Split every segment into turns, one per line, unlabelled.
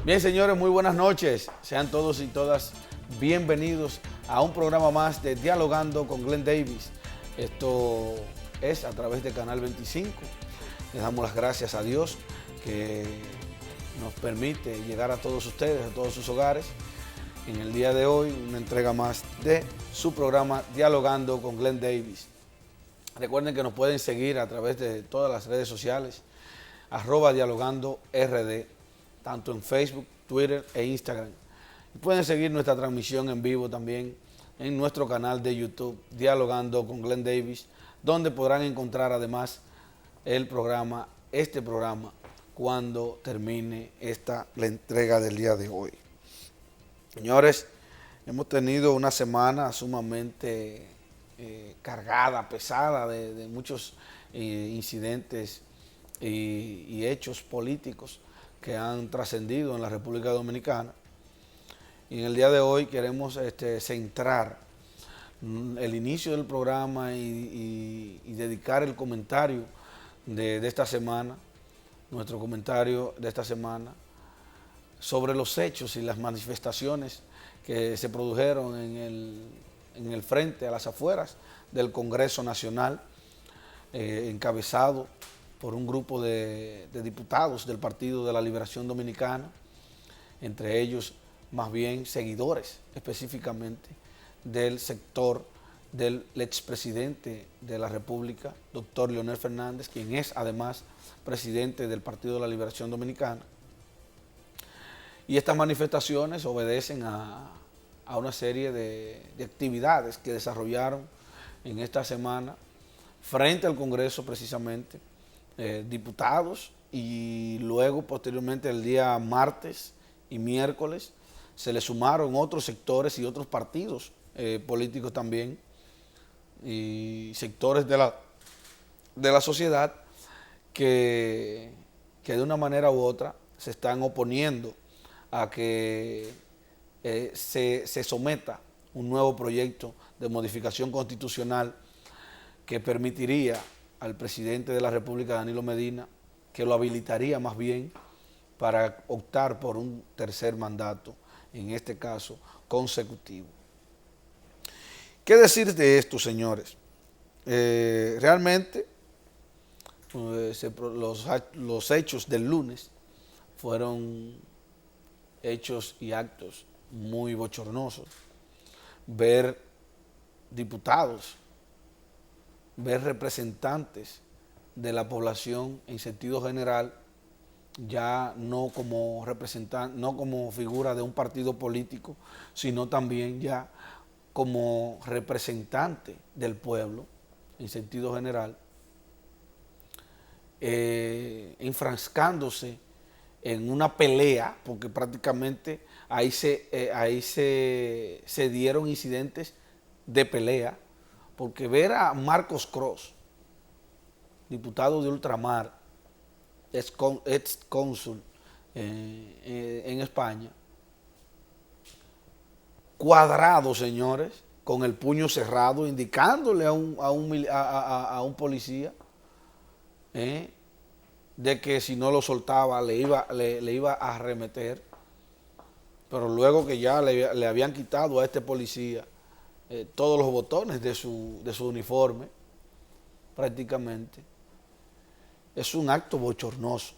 Bien, señores, muy buenas noches. Sean todos y todas bienvenidos a un programa más de Dialogando con Glenn Davis. Esto es a través de Canal 25. Le damos las gracias a Dios que nos permite llegar a todos ustedes, a todos sus hogares. En el día de hoy, una entrega más de su programa Dialogando con Glenn Davis. Recuerden que nos pueden seguir a través de todas las redes sociales, @dialogandord, tanto en Facebook, Twitter e Instagram. Y pueden seguir nuestra transmisión en vivo también en nuestro canal de YouTube, Dialogando con Glenn Davis, donde podrán encontrar además el programa, este programa, cuando termine la entrega del día de hoy. Señores, hemos tenido una semana sumamente cargada, pesada de muchos incidentes y hechos políticos que han trascendido en la República Dominicana. Y en el día de hoy queremos centrar el inicio del programa y dedicar el comentario de esta semana, nuestro comentario de esta semana, sobre los hechos y las manifestaciones que se produjeron en el frente, a las afueras del Congreso Nacional, encabezado por un grupo de diputados del Partido de la Liberación Dominicana, entre ellos más bien seguidores específicamente del sector del expresidente de la República, doctor Leonel Fernández, quien es además presidente del Partido de la Liberación Dominicana. Y estas manifestaciones obedecen a una serie de actividades que desarrollaron en esta semana frente al Congreso precisamente, diputados, y luego posteriormente el día martes y miércoles se le sumaron otros sectores y otros partidos políticos también y sectores de la sociedad que de una manera u otra se están oponiendo a que se someta un nuevo proyecto de modificación constitucional que permitiría al presidente de la República, Danilo Medina, que lo habilitaría más bien para optar por un tercer mandato, en este caso consecutivo. ¿Qué decir de esto, señores? Realmente los hechos del lunes fueron hechos y actos muy bochornosos. Ver diputados, ver representantes de la población en sentido general, ya no como representante, no como figura de un partido político, sino también ya como representante del pueblo en sentido general, enfrascándose en una pelea, porque prácticamente ahí se dieron incidentes de pelea, porque ver a Marcos Cross, diputado de ultramar, ex cónsul en España, cuadrado, señores, con el puño cerrado, indicándole a un policía de que si no lo soltaba le iba a arremeter, pero luego que ya le habían quitado a este policía todos los botones de su uniforme, prácticamente, es un acto bochornoso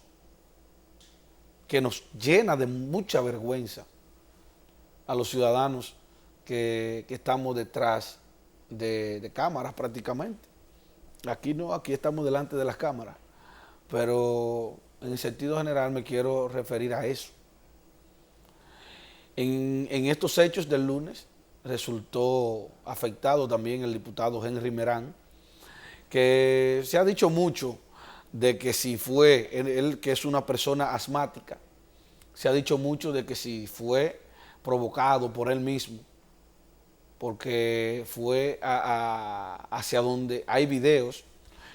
que nos llena de mucha vergüenza a los ciudadanos que estamos detrás de cámaras prácticamente. Aquí no, aquí estamos delante de las cámaras, pero en el sentido general me quiero referir a eso. En estos hechos del lunes resultó afectado también el diputado Henry Merán, que se ha dicho mucho de que si fue, él que es una persona asmática, se ha dicho mucho de que si fue provocado por él mismo, porque fue hacia donde hay videos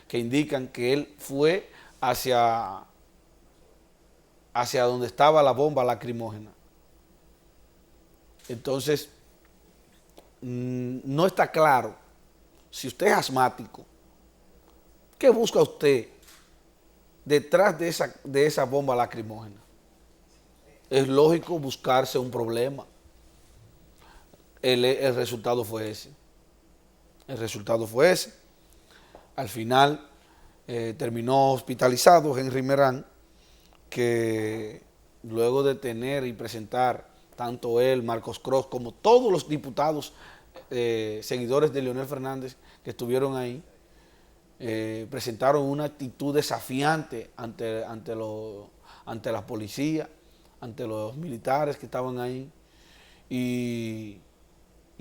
que indican que él fue hacia donde estaba la bomba lacrimógena. Entonces, no está claro si usted es asmático, ¿qué busca usted detrás de esa bomba lacrimógena? es lógico buscarse un problema. El resultado fue ese. El resultado fue ese. Al final terminó hospitalizado Henry Merán, que luego de tener y presentar tanto él, Marcos Cross, como todos los diputados seguidores de Leonel Fernández que estuvieron ahí, presentaron una actitud desafiante ante la policía, ante los militares que estaban ahí, y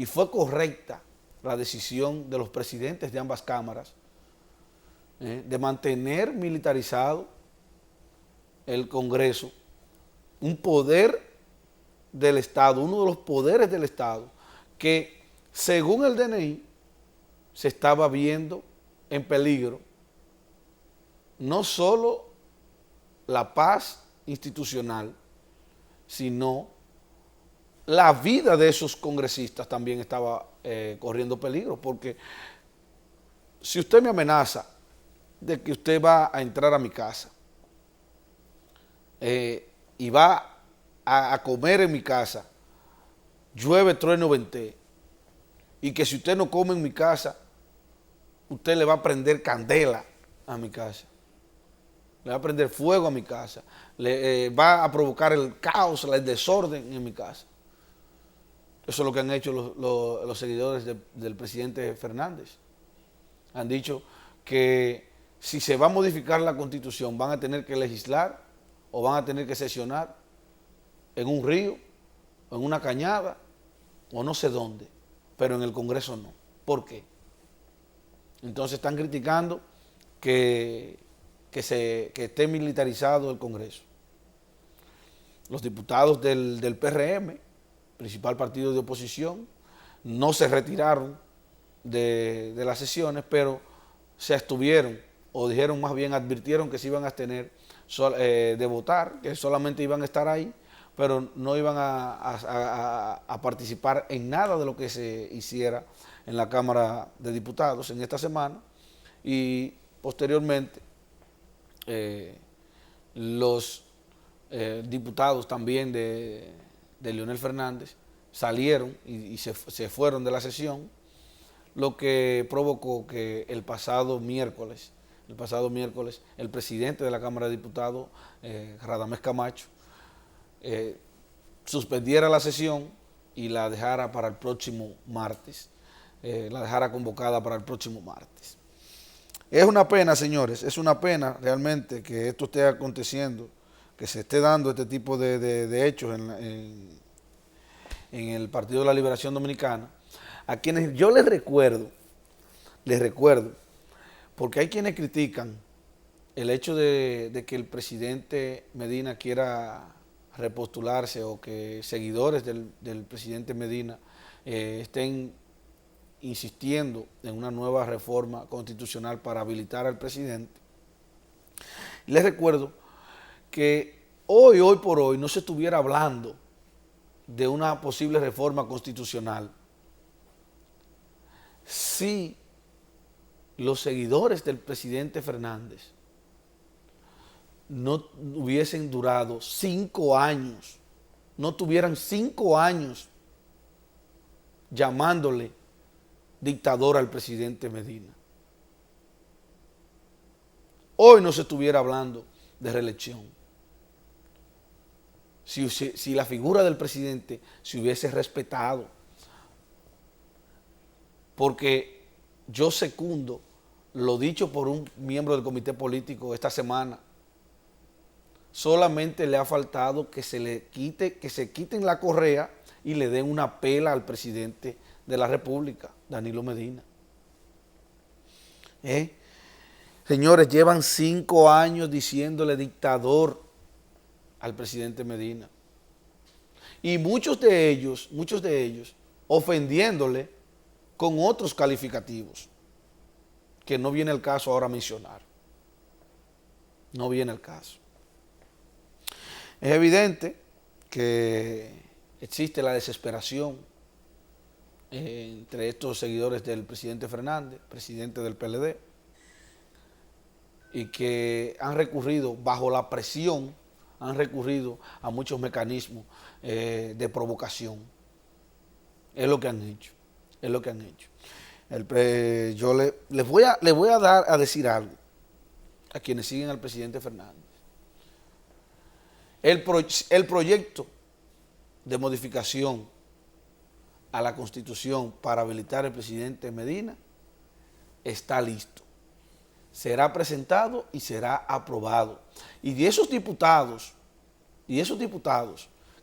fue correcta la decisión de los presidentes de ambas cámaras de mantener militarizado el Congreso, un poder del Estado, uno de los poderes del Estado, que según el DNI se estaba viendo en peligro no solo la paz institucional, sino la vida de esos congresistas también estaba corriendo peligro, porque si usted me amenaza de que usted va a entrar a mi casa y va a comer en mi casa, llueve, trueno, venté, y que si usted no come en mi casa, usted le va a prender candela a mi casa, le va a prender fuego a mi casa, le va a provocar el caos, el desorden en mi casa. Eso es lo que han hecho los seguidores del presidente Fernández. Han dicho que si se va a modificar la Constitución, van a tener que legislar o van a tener que sesionar en un río, o en una cañada, o no sé dónde, pero en el Congreso no. ¿Por qué? Entonces están criticando que esté militarizado el Congreso. Los diputados del PRM, principal partido de oposición, no se retiraron de las sesiones, pero se abstuvieron, o dijeron, más bien advirtieron que se iban a abstener de votar, que solamente iban a estar ahí, pero no iban a participar en nada de lo que se hiciera en la Cámara de Diputados en esta semana. Y posteriormente los diputados también de Leonel Fernández salieron y se fueron de la sesión, lo que provocó que el pasado miércoles, el presidente de la Cámara de Diputados, Radamés Camacho, suspendiera la sesión y la dejara para el próximo martes, la dejara convocada para el próximo martes. Es una pena, señores, es una pena realmente que esto esté aconteciendo, que se esté dando este tipo de hechos en el Partido de la Liberación Dominicana, a quienes yo les recuerdo, porque hay quienes critican el hecho de que el presidente Medina quiera repostularse, o que seguidores del presidente Medina estén insistiendo en una nueva reforma constitucional para habilitar al presidente. Les recuerdo que hoy por hoy no se estuviera hablando de una posible reforma constitucional si los seguidores del presidente Fernández no hubiesen durado 5 años, no tuvieran 5 años llamándole dictador al presidente Medina. Hoy no se estuviera hablando de reelección. Si la figura del presidente se hubiese respetado, porque yo secundo lo dicho por un miembro del comité político esta semana, solamente le ha faltado que se quiten la correa y le den una pela al presidente de la República, Danilo Medina. Señores, llevan 5 años diciéndole dictador al presidente Medina. Y muchos de ellos ofendiéndole con otros calificativos que no viene el caso ahora mencionar. No viene el caso. Es evidente que existe la desesperación entre estos seguidores del presidente Fernández, presidente del PLD, y que han recurrido bajo la presión, han recurrido a muchos mecanismos de provocación. Es lo que han hecho, es lo que han hecho. Yo les voy a dar a decir algo a quienes siguen al presidente Fernández. El proyecto de modificación a la Constitución para habilitar al presidente Medina está listo. Será presentado y será aprobado. Y de esos diputados,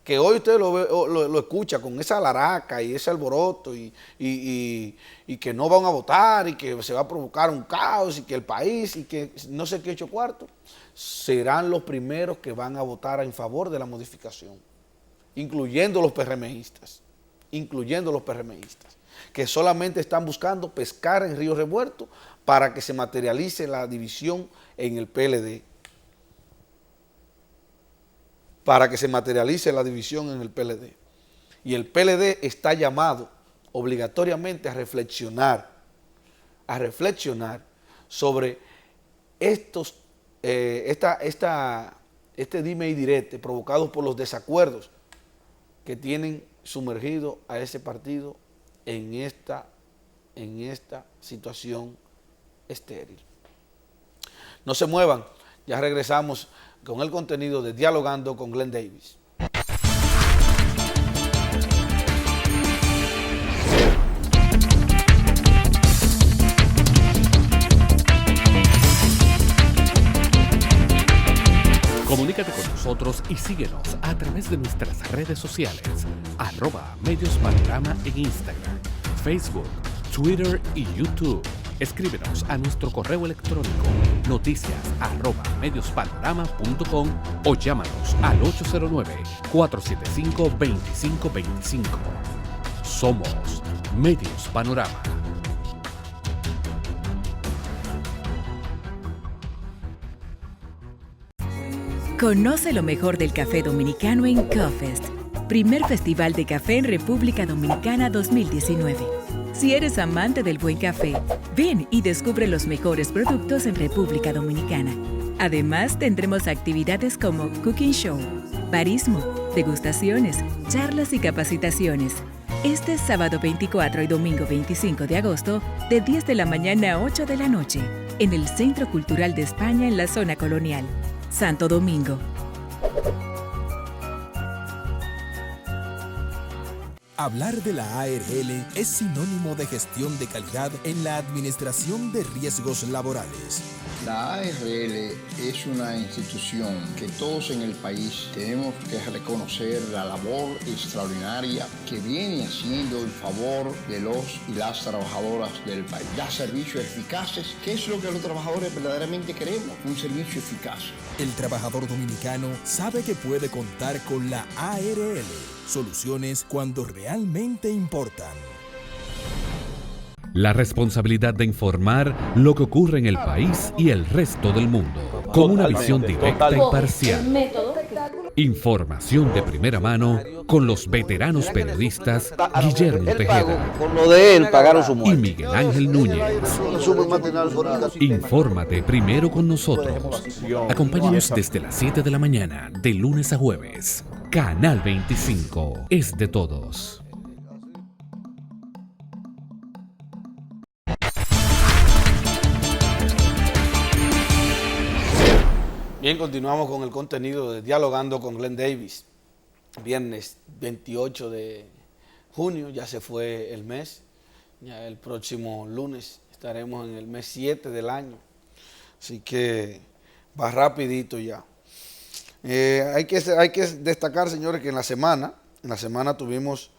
que hoy usted lo escucha con esa laraca y ese alboroto y que no van a votar y que se va a provocar un caos y que el país y que no sé qué 8 cuartos, serán los primeros que van a votar en favor de la modificación, incluyendo los PRMistas, que solamente están buscando pescar en río revuelto para que se materialice la división en el PLD. Y el PLD está llamado obligatoriamente a reflexionar sobre este dime y direte provocado por los desacuerdos que tienen sumergido a ese partido en esta situación estéril. No se muevan, ya regresamos con el contenido de Dialogando con Glenn Davis.
Comunícate con nosotros y síguenos a través de nuestras redes sociales, @mediospanorama en Instagram, Facebook, Twitter y YouTube. Escríbenos a nuestro correo electrónico noticias@mediospanorama.com o llámanos al 809-475-2525. Somos Medios Panorama.
Conoce lo mejor del café dominicano en CoFest, primer festival de café en República Dominicana 2019. Si eres amante del buen café, ven y descubre los mejores productos en República Dominicana. Además, tendremos actividades como Cooking Show, barismo, degustaciones, charlas y capacitaciones. Este sábado 24 y domingo 25 de agosto, de 10 de la mañana a 8 de la noche, en el Centro Cultural de España en la zona colonial, Santo Domingo.
Hablar de la ARL es sinónimo de gestión de calidad en la administración de riesgos laborales.
La ARL es una institución que todos en el país tenemos que reconocer la labor extraordinaria que viene haciendo en favor de los y las trabajadoras del país. Da servicios eficaces, que es lo que los trabajadores verdaderamente queremos, un servicio eficaz.
El trabajador dominicano sabe que puede contar con la ARL. Soluciones cuando realmente importan.
La responsabilidad de informar lo que ocurre en el país y el resto del mundo, con una visión directa y parcial. Información de primera mano con los veteranos periodistas Guillermo Tejeda
Con lo de él pagaron su
y
muerte.
Miguel Ángel Núñez. Infórmate primero con nosotros. Acompáñanos desde las 7 de la mañana, de lunes a jueves. Canal 25 es de todos.
Bien, continuamos con el contenido de Dialogando con Glenn Davis. Viernes 28 de junio, ya se fue el mes. Ya el próximo lunes estaremos en el mes 7 del año. Así que va rapidito ya. Hay que destacar, señores, que en la semana tuvimos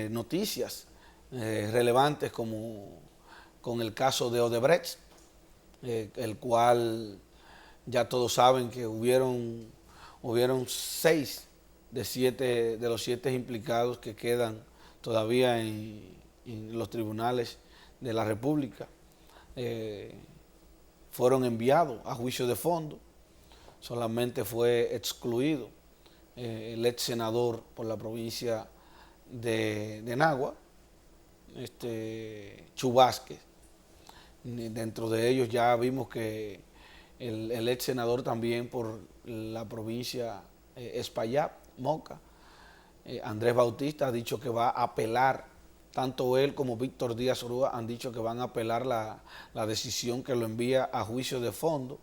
noticias relevantes como con el caso de Odebrecht, el cual ya todos saben que hubieron 6 de los 7 implicados que quedan todavía en los tribunales de la República. Fueron enviados a juicio de fondo. Solamente fue excluido el ex senador por la provincia de Nagua, Chu Vázquez. Dentro de ellos ya vimos que el ex senador también por la provincia Espaillat, Moca, Andrés Bautista, ha dicho que va a apelar, tanto él como Víctor Díaz Orúa han dicho que van a apelar la decisión que lo envía a juicio de fondo.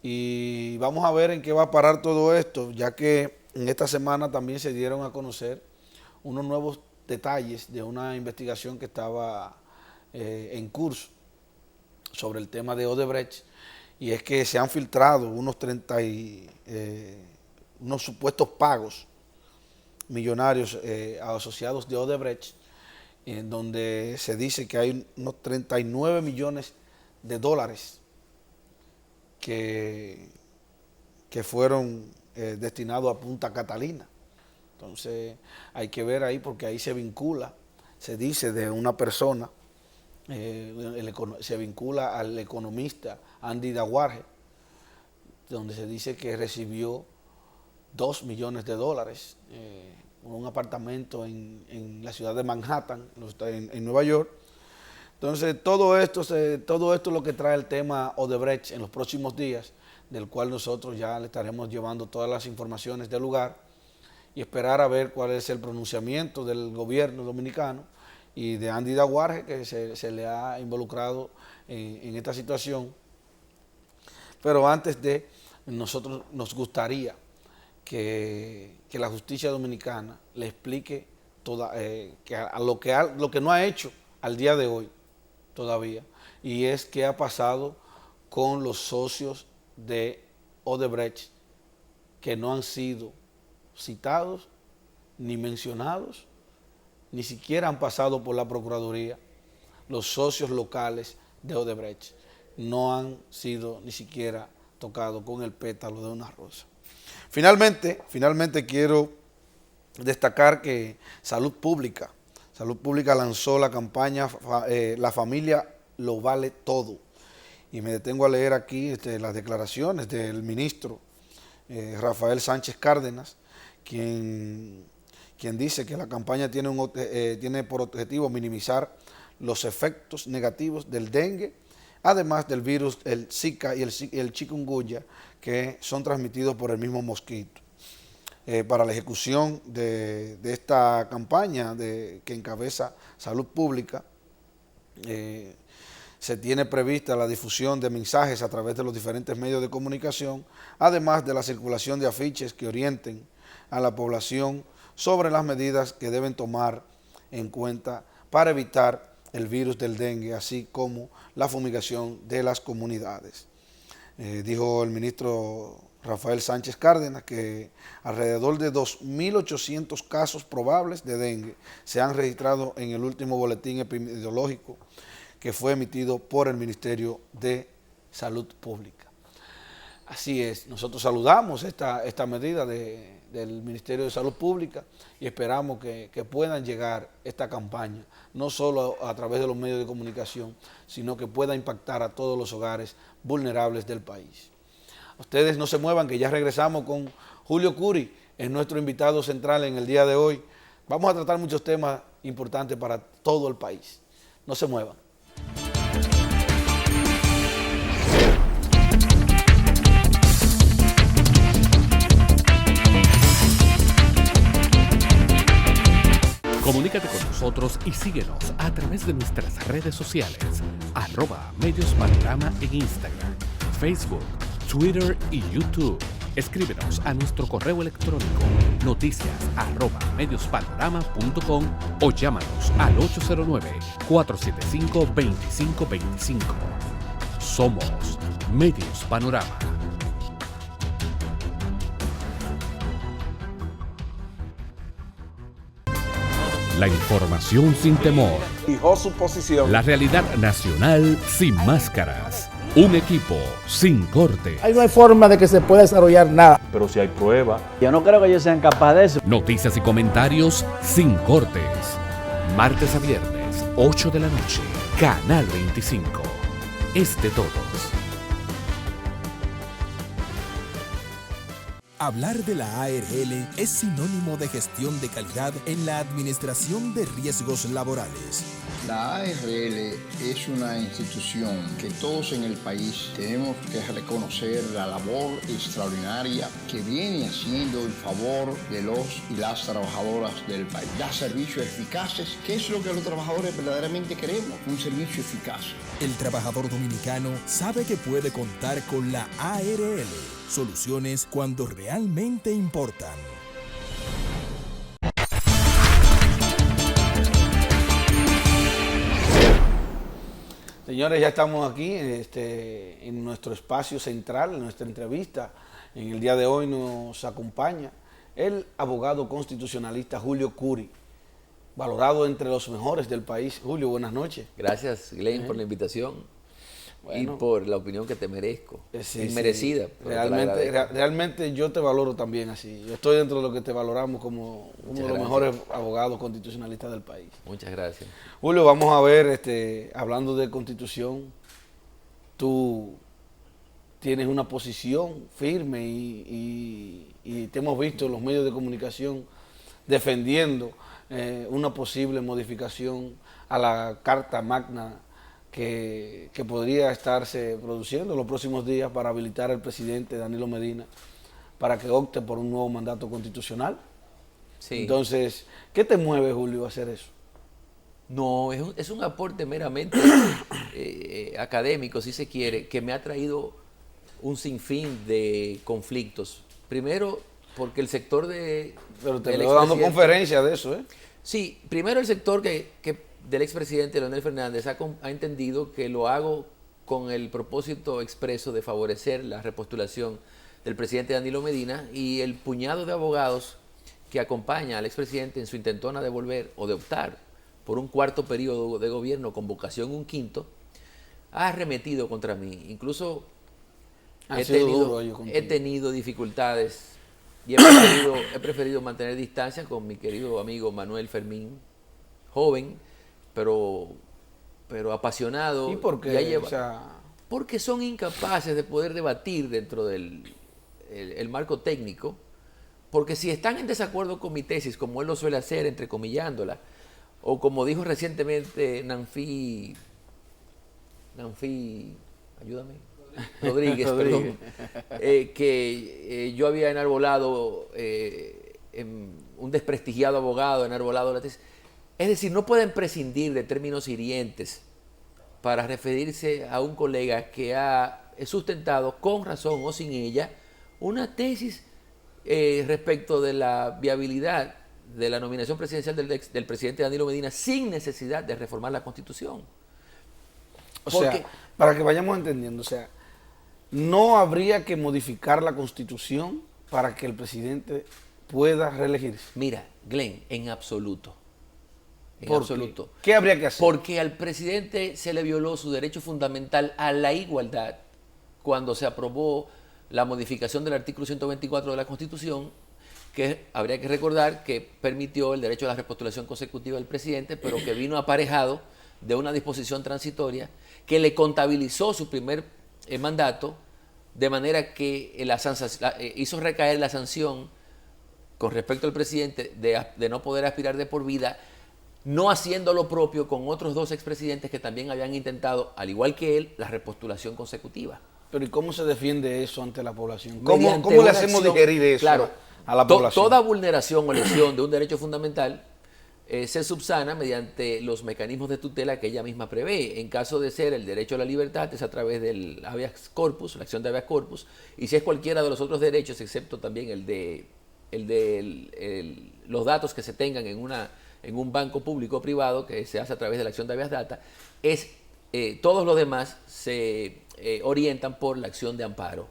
Y vamos a ver en qué va a parar todo esto, ya que en esta semana también se dieron a conocer unos nuevos detalles de una investigación que estaba en curso sobre el tema de Odebrecht, y es que se han filtrado unos supuestos pagos millonarios asociados de Odebrecht, en donde se dice que hay unos 39 millones de dólares que fueron destinados a Punta Catalina. Entonces hay que ver ahí, porque ahí se vincula, se dice de una persona, se vincula al economista Andy Dawarje, donde se dice que recibió 2 millones de dólares por un apartamento en la ciudad de Manhattan, en Nueva York. Entonces todo esto es lo que trae el tema Odebrecht en los próximos días, del cual nosotros ya le estaremos llevando todas las informaciones del lugar y esperar a ver cuál es el pronunciamiento del gobierno dominicano y de Andy Dawarje, que se le ha involucrado en esta situación. Pero antes de, nosotros nos gustaría que la justicia dominicana le explique lo que no ha hecho al día de hoy todavía, y es qué ha pasado con los socios de Odebrecht que no han sido citados ni mencionados, ni siquiera han pasado por la Procuraduría. Los socios locales de Odebrecht no han sido ni siquiera tocados con el pétalo de una rosa. Finalmente quiero destacar que Salud Pública lanzó la campaña La familia lo vale todo. Y me detengo a leer aquí las declaraciones del ministro Rafael Sánchez Cárdenas, quien dice que la campaña tiene por objetivo minimizar los efectos negativos del dengue, además del virus, el Zika y el chikungunya, que son transmitidos por el mismo mosquito. Para la ejecución de esta campaña que encabeza Salud Pública, se tiene prevista la difusión de mensajes a través de los diferentes medios de comunicación, además de la circulación de afiches que orienten a la población sobre las medidas que deben tomar en cuenta para evitar el virus del dengue, así como la fumigación de las comunidades. Dijo el ministro Rafael Sánchez Cárdenas que alrededor de 2.800 casos probables de dengue se han registrado en el último boletín epidemiológico que fue emitido por el Ministerio de Salud Pública. Así es, nosotros saludamos esta medida del Ministerio de Salud Pública y esperamos que puedan llegar esta campaña, no solo a través de los medios de comunicación, sino que pueda impactar a todos los hogares vulnerables del país. Ustedes no se muevan, que ya regresamos con Julio Curi, es nuestro invitado central en el día de hoy. Vamos a tratar muchos temas importantes para todo el país. No se muevan.
Comunícate con nosotros y síguenos a través de nuestras redes sociales, @mediospanorama en Instagram, Facebook, Twitter y YouTube. Escríbenos a nuestro correo electrónico noticias@mediospanorama.com o llámanos al 809-475-2525. Somos Medios Panorama. La información sin temor.
Fijó su posición.
La realidad nacional sin máscaras. Un equipo sin corte.
Ahí no hay forma de que se pueda desarrollar nada.
Pero si hay prueba.
Yo no creo que ellos sean capaces de eso.
Noticias y comentarios sin cortes. Martes a viernes, 8 de la noche. Canal 25. Es de todos.
Hablar de la ARL es sinónimo de gestión de calidad en la administración de riesgos laborales.
La ARL es una institución que todos en el país tenemos que reconocer la labor extraordinaria que viene haciendo en favor de los y las trabajadoras del país. Da servicios eficaces, que es lo que los trabajadores verdaderamente queremos, un servicio eficaz.
El trabajador dominicano sabe que puede contar con la ARL. Soluciones cuando realmente importan.
Señores, ya estamos aquí en nuestro espacio central, en nuestra entrevista. En el día de hoy nos acompaña el abogado constitucionalista Julio Curi, valorado entre los mejores del país. Julio, buenas noches.
Gracias, Glenn, por la invitación. Bueno, y por la opinión que te merezco.
Sí,
inmerecida.
Sí. Realmente yo te valoro también así. Yo estoy dentro de lo que te valoramos como uno de los mejores abogados constitucionalistas del país.
Muchas gracias.
Julio, vamos a ver, hablando de constitución, tú tienes una posición firme y te hemos visto en los medios de comunicación defendiendo una posible modificación a la Carta Magna que podría estarse produciendo en los próximos días para habilitar al presidente Danilo Medina para que opte por un nuevo mandato constitucional. Sí. Entonces, ¿qué te mueve, Julio, a hacer eso?
No, es un aporte meramente académico, si se quiere, que me ha traído un sinfín de conflictos. Primero, porque el sector de...
Pero te veo dando conferencias de eso, ¿eh?
Sí, primero el sector del expresidente Leonel Fernández ha entendido que lo hago con el propósito expreso de favorecer la repostulación del presidente Danilo Medina, y el puñado de abogados que acompaña al expresidente en su intentona de volver o de optar por un cuarto periodo de gobierno con vocación un quinto, ha arremetido contra mí. Incluso he tenido dificultades y he preferido mantener distancia con mi querido amigo Manuel Fermín, joven, pero apasionado.
¿Y por qué?
Porque son incapaces de poder debatir dentro del el marco técnico, porque si están en desacuerdo con mi tesis, como él lo suele hacer, entrecomillándola, o como dijo recientemente Nanfi, ayúdame, Rodríguez, perdón, que yo había enarbolado, un desprestigiado abogado enarbolado la tesis. Es decir, no pueden prescindir de términos hirientes para referirse a un colega que ha sustentado, con razón o sin ella, una tesis respecto de la viabilidad de la nominación presidencial del presidente Danilo Medina sin necesidad de reformar la Constitución.
O sea, para que vayamos entendiendo, o sea, no habría que modificar la Constitución para que el presidente pueda reelegirse.
Mira, Glenn, en absoluto. En absoluto.
¿Qué habría que hacer?
Porque al presidente se le violó su derecho fundamental a la igualdad cuando se aprobó la modificación del artículo 124 de la Constitución, que habría que recordar que permitió el derecho a la repostulación consecutiva del presidente, pero que vino aparejado de una disposición transitoria que le contabilizó su primer mandato, de manera que hizo recaer la sanción con respecto al presidente de no poder aspirar de por vida, no haciendo lo propio con otros dos expresidentes que también habían intentado, al igual que él, la repostulación consecutiva.
Pero ¿y cómo se defiende eso ante la población? ¿Cómo le hacemos digerir eso a la población?
Toda vulneración o lesión de un derecho fundamental se subsana mediante los mecanismos de tutela que ella misma prevé. En caso de ser el derecho a la libertad, es a través del habeas corpus, la acción de habeas corpus, y si es cualquiera de los otros derechos, excepto también el de los datos que se tengan en un banco público o privado, que se hace a través de la acción de habeas data, todos los demás se orientan por la acción de amparo.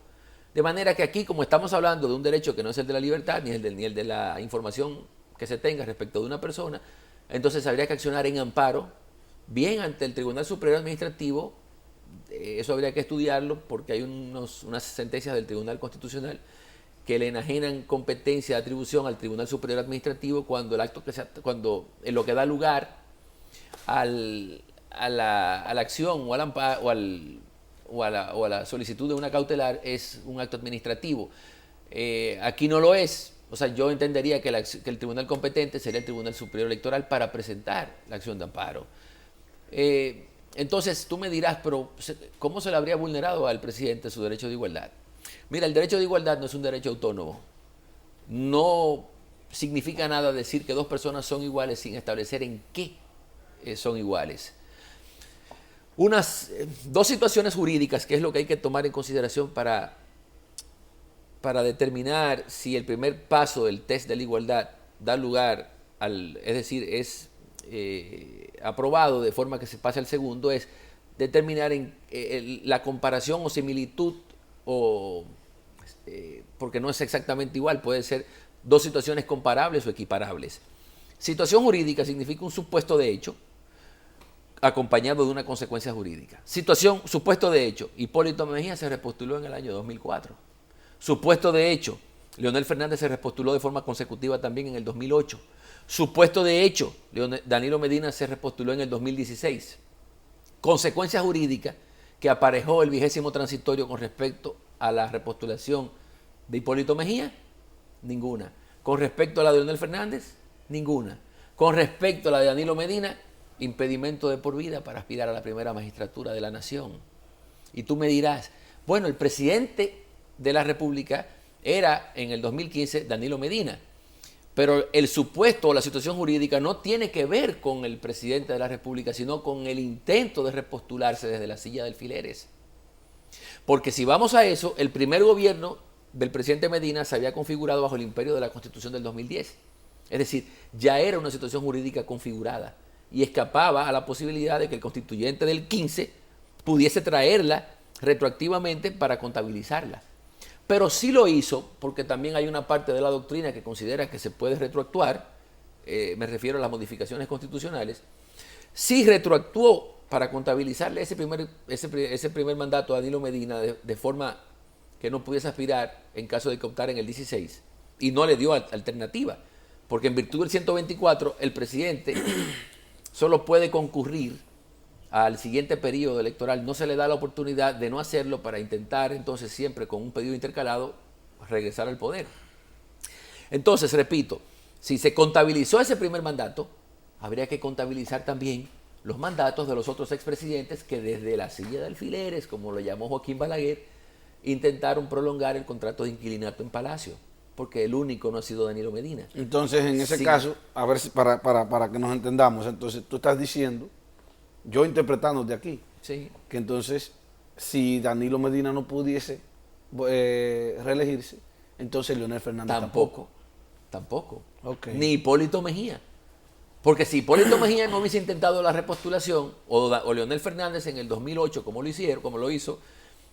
De manera que aquí, como estamos hablando de un derecho que no es el de la libertad, ni el de la información que se tenga respecto de una persona, entonces habría que accionar en amparo, bien ante el Tribunal Superior Administrativo. Eso habría que estudiarlo porque hay unas sentencias del Tribunal Constitucional que le enajenan competencia de atribución al Tribunal Superior Administrativo cuando lo que da lugar a la acción o al amparo o a la solicitud de una cautelar es un acto administrativo. Aquí no lo es. O sea, yo entendería que el tribunal competente sería el Tribunal Superior Electoral para presentar la acción de amparo. Entonces tú me dirás, pero ¿cómo se le habría vulnerado al presidente su derecho de igualdad? Mira, el derecho de igualdad no es un derecho autónomo. No significa nada decir que dos personas son iguales sin establecer en qué son iguales. Dos situaciones jurídicas, que es lo que hay que tomar en consideración para determinar si el primer paso del test de la igualdad da lugar es decir, es aprobado de forma que se pase al segundo, es determinar la comparación o similitud, porque no es exactamente igual, puede ser dos situaciones comparables o equiparables. Situación jurídica significa un supuesto de hecho acompañado de una consecuencia jurídica. Supuesto de hecho, Hipólito Mejía se repostuló en el año 2004. Supuesto de hecho, Leonel Fernández se repostuló de forma consecutiva también en el 2008. Supuesto de hecho, Danilo Medina se repostuló en el 2016. Consecuencia jurídica que aparejó el 20º transitorio con respecto a la repostulación de Hipólito Mejía, ninguna. Con respecto a la de Leonel Fernández, ninguna. Con respecto a la de Danilo Medina, impedimento de por vida para aspirar a la primera magistratura de la nación. Y tú me dirás, bueno, el presidente de la República era en el 2015 Danilo Medina, pero el supuesto o la situación jurídica no tiene que ver con el presidente de la República, sino con el intento de repostularse desde la silla de alfileres. Porque si vamos a eso, el primer gobierno del presidente Medina se había configurado bajo el imperio de la Constitución del 2010. Es decir, ya era una situación jurídica configurada y escapaba a la posibilidad de que el constituyente del 15 pudiese traerla retroactivamente para contabilizarla. Pero sí lo hizo porque también hay una parte de la doctrina que considera que se puede retroactuar, me refiero a las modificaciones constitucionales. Sí retroactuó para contabilizarle ese primer mandato a Danilo Medina de forma que no pudiese aspirar en caso de que optara en el 16 y no le dio alternativa, porque en virtud del 124 el presidente solo puede concurrir al siguiente periodo electoral, no se le da la oportunidad de no hacerlo para intentar entonces siempre con un pedido intercalado regresar al poder. Entonces, repito, si se contabilizó ese primer mandato, habría que contabilizar también los mandatos de los otros expresidentes que desde la silla de alfileres, como lo llamó Joaquín Balaguer, intentaron prolongar el contrato de inquilinato en Palacio, porque el único no ha sido Danilo Medina.
Entonces, en ese caso, a ver si para que nos entendamos, entonces tú estás diciendo, yo interpretando de aquí,
sí,
que entonces si Danilo Medina no pudiese reelegirse, entonces Leonel Fernández
tampoco.
Okay.
Ni Hipólito Mejía. Porque si Hipólito Mejía no hubiese intentado la repostulación, o Leonel Fernández en el 2008, como lo hizo,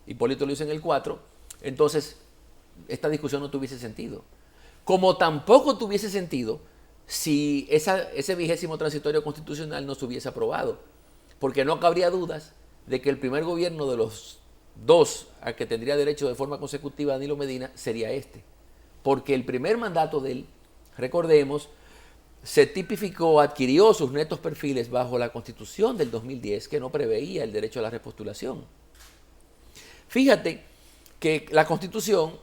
Hipólito lo hizo en el 4, entonces esta discusión no tuviese sentido. Como tampoco tuviese sentido si ese 20º transitorio constitucional no se hubiese aprobado. Porque no cabría dudas de que el primer gobierno de los dos a que tendría derecho de forma consecutiva Danilo Medina sería este. Porque el primer mandato de él, recordemos, se tipificó, adquirió sus netos perfiles bajo la Constitución del 2010, que no preveía el derecho a la repostulación. Fíjate que la Constitución,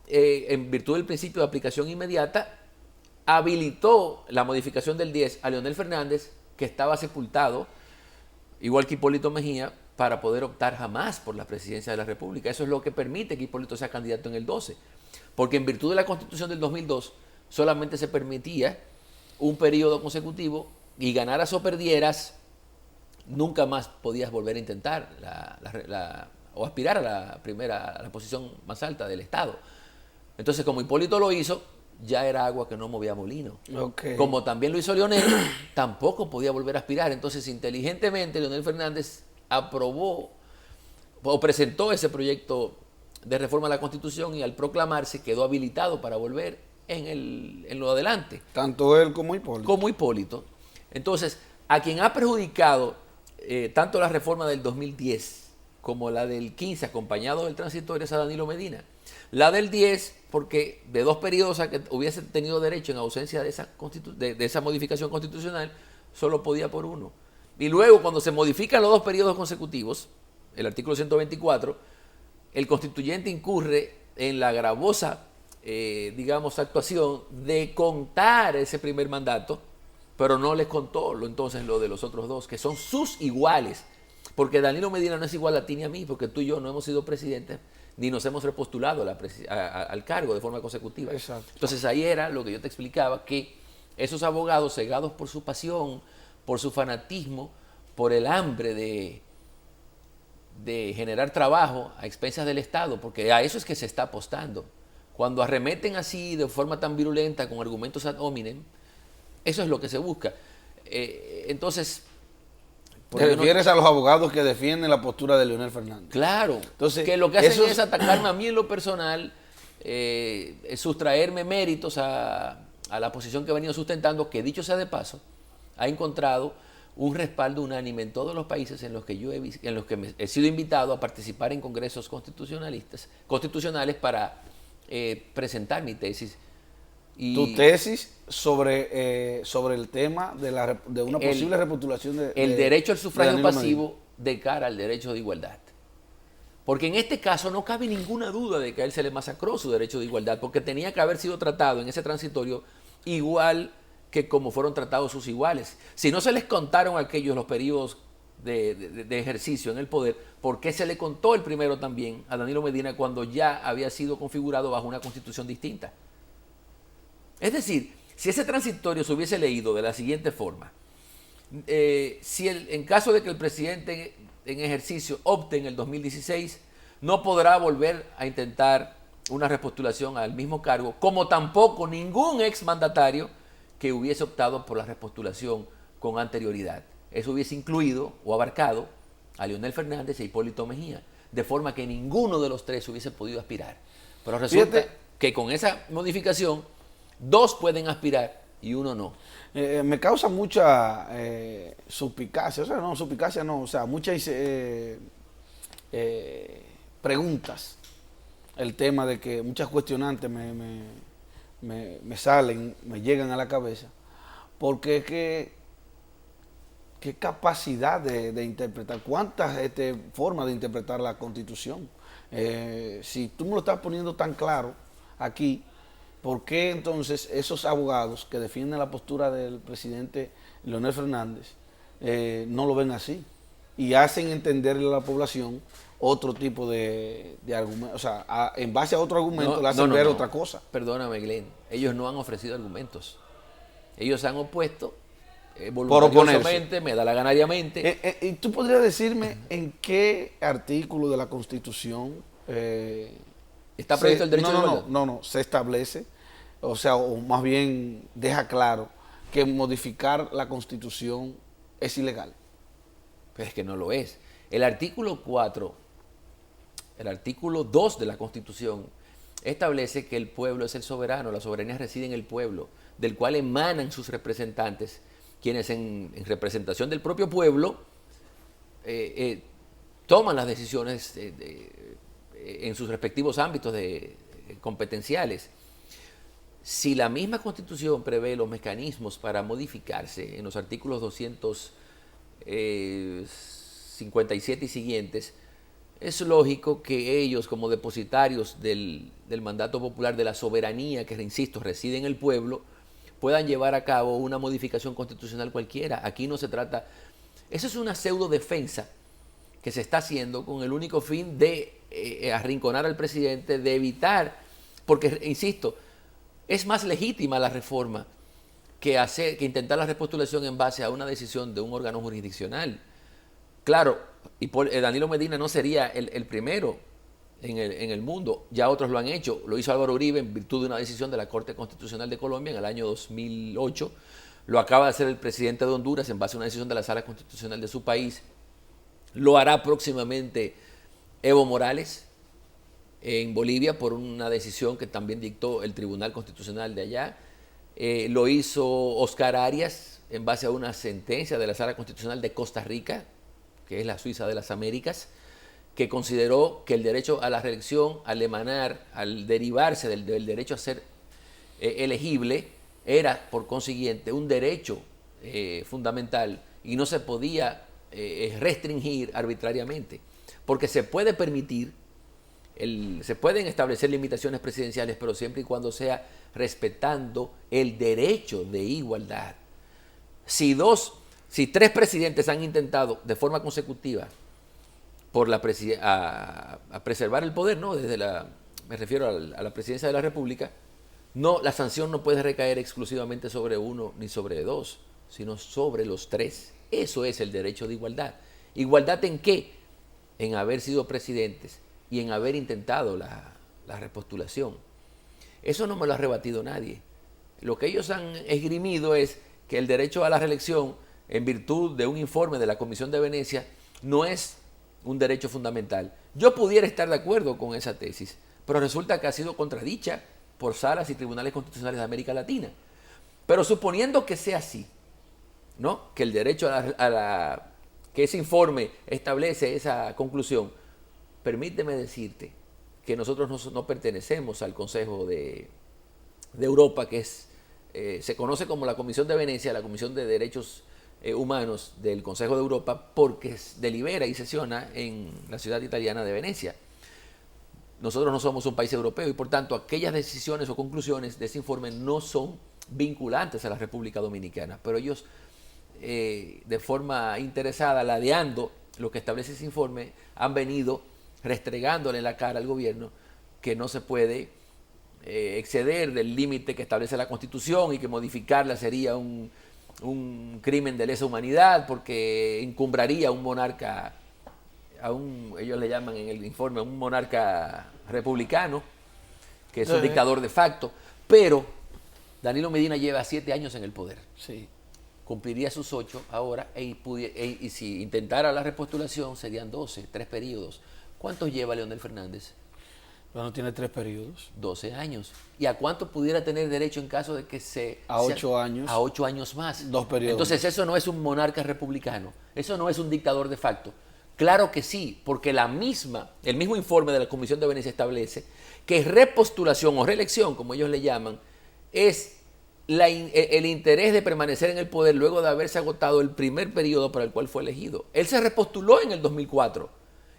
en virtud del principio de aplicación inmediata, habilitó la modificación del 10 a Leonel Fernández, que estaba sepultado, igual que Hipólito Mejía, para poder optar jamás por la presidencia de la República. Eso es lo que permite que Hipólito sea candidato en el 12. Porque en virtud de la Constitución del 2002, solamente se permitía un periodo consecutivo y ganaras o perdieras, nunca más podías volver a intentar o aspirar a la posición más alta del Estado. Entonces, como Hipólito lo hizo, ya era agua que no movía molino.
Okay.
Como también lo hizo Leonel, tampoco podía volver a aspirar. Entonces, inteligentemente, Leonel Fernández aprobó o presentó ese proyecto de reforma a la Constitución y al proclamarse quedó habilitado para volver en lo adelante.
Tanto él como Hipólito.
Entonces, a quien ha perjudicado tanto la reforma del 2010 como la del 15, acompañado del transitorio, es a Danilo Medina. La del 10, porque de dos periodos a que hubiese tenido derecho en ausencia de esa modificación constitucional, solo podía por uno. Y luego, cuando se modifican los dos periodos consecutivos, el artículo 124, el constituyente incurre en la gravosa digamos, actuación de contar ese primer mandato, pero no les contó entonces lo de los otros dos, que son sus iguales. Porque Danilo Medina no es igual a ti ni a mí, porque tú y yo no hemos sido presidentes, ni nos hemos repostulado al cargo de forma consecutiva.
Exacto.
Entonces ahí era lo que yo te explicaba, que esos abogados cegados por su pasión, por su fanatismo, por el hambre de generar trabajo a expensas del Estado, porque a eso es que se está apostando. Cuando arremeten así de forma tan virulenta, con argumentos ad hominem, eso es lo que se busca. Entonces...
¿Te refieres a los abogados que defienden la postura de Leonel Fernández?
Claro,
entonces,
que lo que hacen es atacarme a mí en lo personal, sustraerme méritos a la posición que he venido sustentando, que dicho sea de paso, ha encontrado un respaldo unánime en todos los países en los que he sido invitado a participar en congresos constitucionales para presentar mi tesis.
Tu tesis sobre el tema de una posible repostulación
el derecho al sufragio pasivo
Medina,
de cara al derecho de igualdad. Porque en este caso no cabe ninguna duda de que a él se le masacró su derecho de igualdad, porque tenía que haber sido tratado en ese transitorio igual que como fueron tratados sus iguales. Si no se les contaron a aquellos los periodos de ejercicio en el poder, ¿por qué se le contó el primero también a Danilo Medina cuando ya había sido configurado bajo una constitución distinta? Es decir, si ese transitorio se hubiese leído de la siguiente forma, en caso de que el presidente en ejercicio opte en el 2016, no podrá volver a intentar una repostulación al mismo cargo, como tampoco ningún exmandatario que hubiese optado por la repostulación con anterioridad. Eso hubiese incluido o abarcado a Leonel Fernández y a Hipólito Mejía, de forma que ninguno de los tres hubiese podido aspirar. Pero resulta que con esa modificación, dos pueden aspirar y uno no.
Me causa mucha suspicacia, muchas preguntas. El tema de que muchas cuestionantes me salen, me llegan a la cabeza, porque qué capacidad de interpretar, cuántas formas de interpretar la Constitución. Si tú me lo estás poniendo tan claro aquí, ¿por qué entonces esos abogados que defienden la postura del presidente Leonel Fernández no lo ven así? Y hacen entenderle a la población otro tipo de argumento, o sea, en base a otro argumento le hacen ver otra cosa.
Perdóname, Glenn, ellos no han ofrecido argumentos. Ellos se han opuesto
voluntariosamente,
medalaganariamente.
¿Y tú podrías decirme en qué artículo de la Constitución
está previsto el derecho de igualdad?
No, se establece, o más bien deja claro que modificar la Constitución es ilegal?
Pero es que no lo es. El artículo 4, el artículo 2 de la Constitución establece que el pueblo es el soberano, la soberanía reside en el pueblo, del cual emanan sus representantes, quienes en representación del propio pueblo toman las decisiones en sus respectivos ámbitos competenciales. Si la misma Constitución prevé los mecanismos para modificarse en los artículos 257 y siguientes, es lógico que ellos, como depositarios del mandato popular, de la soberanía que, insisto, reside en el pueblo, puedan llevar a cabo una modificación constitucional cualquiera. Aquí no se trata... Eso es una pseudo defensa que se está haciendo con el único fin de arrinconar al presidente, de evitar, porque, insisto, es más legítima la reforma que intentar la repostulación en base a una decisión de un órgano jurisdiccional. Claro, y Danilo Medina no sería el primero en el mundo, ya otros lo han hecho. Lo hizo Álvaro Uribe en virtud de una decisión de la Corte Constitucional de Colombia en el año 2008. Lo acaba de hacer el presidente de Honduras en base a una decisión de la Sala Constitucional de su país. Lo hará próximamente Evo Morales en Bolivia por una decisión que también dictó el Tribunal Constitucional de allá. Lo hizo Oscar Arias en base a una sentencia de la Sala Constitucional de Costa Rica, que es la Suiza de las Américas, que consideró que el derecho a la reelección, al emanar, al derivarse del derecho a ser elegible, era por consiguiente un derecho fundamental y no se podía restringir arbitrariamente, porque se puede permitir se pueden establecer limitaciones presidenciales, pero siempre y cuando sea respetando el derecho de igualdad. Si 3 presidentes han intentado de forma consecutiva a preservar el poder, ¿no? Me refiero a la presidencia de la República, la sanción no puede recaer exclusivamente sobre uno ni sobre 2, sino sobre los 3. Eso es el derecho de igualdad. ¿Igualdad en qué? En haber sido presidentes y en haber intentado la repostulación. Eso no me lo ha rebatido nadie. Lo que ellos han esgrimido es que el derecho a la reelección, en virtud de un informe de la Comisión de Venecia, no es un derecho fundamental. Yo pudiera estar de acuerdo con esa tesis, pero resulta que ha sido contradicha por salas y tribunales constitucionales de América Latina. Pero suponiendo que sea así, ¿no? Que el derecho que ese informe establece esa conclusión, permíteme decirte que nosotros no pertenecemos al Consejo de Europa, que se conoce como la Comisión de Venecia, la Comisión de Derechos Humanos del Consejo de Europa, porque delibera y sesiona en la ciudad italiana de Venecia. Nosotros no somos un país europeo y por tanto aquellas decisiones o conclusiones de ese informe no son vinculantes a la República Dominicana, pero ellos de forma interesada, ladeando lo que establece ese informe, han venido restregándole en la cara al gobierno que no se puede exceder del límite que establece la Constitución y que modificarla sería un crimen de lesa humanidad porque encumbraría a un monarca, ellos le llaman en el informe, a un monarca republicano, que es un dictador de facto, pero Danilo Medina lleva 7 años en el poder.
Sí.
Cumpliría sus 8 ahora y si intentara la repostulación serían 12, 3 periodos. ¿Cuántos lleva Leonel Fernández?
Bueno, tiene 3 periodos.
12 años. ¿Y a cuánto pudiera tener derecho en caso de que
a 8 años.
A 8 años más.
2 periodos.
Entonces eso no es un monarca republicano. Eso no es un dictador de facto. Claro que sí, porque el mismo informe de la Comisión de Venecia establece que repostulación o reelección, como ellos le llaman, es el interés de permanecer en el poder luego de haberse agotado el primer periodo para el cual fue elegido. Él se repostuló en el 2004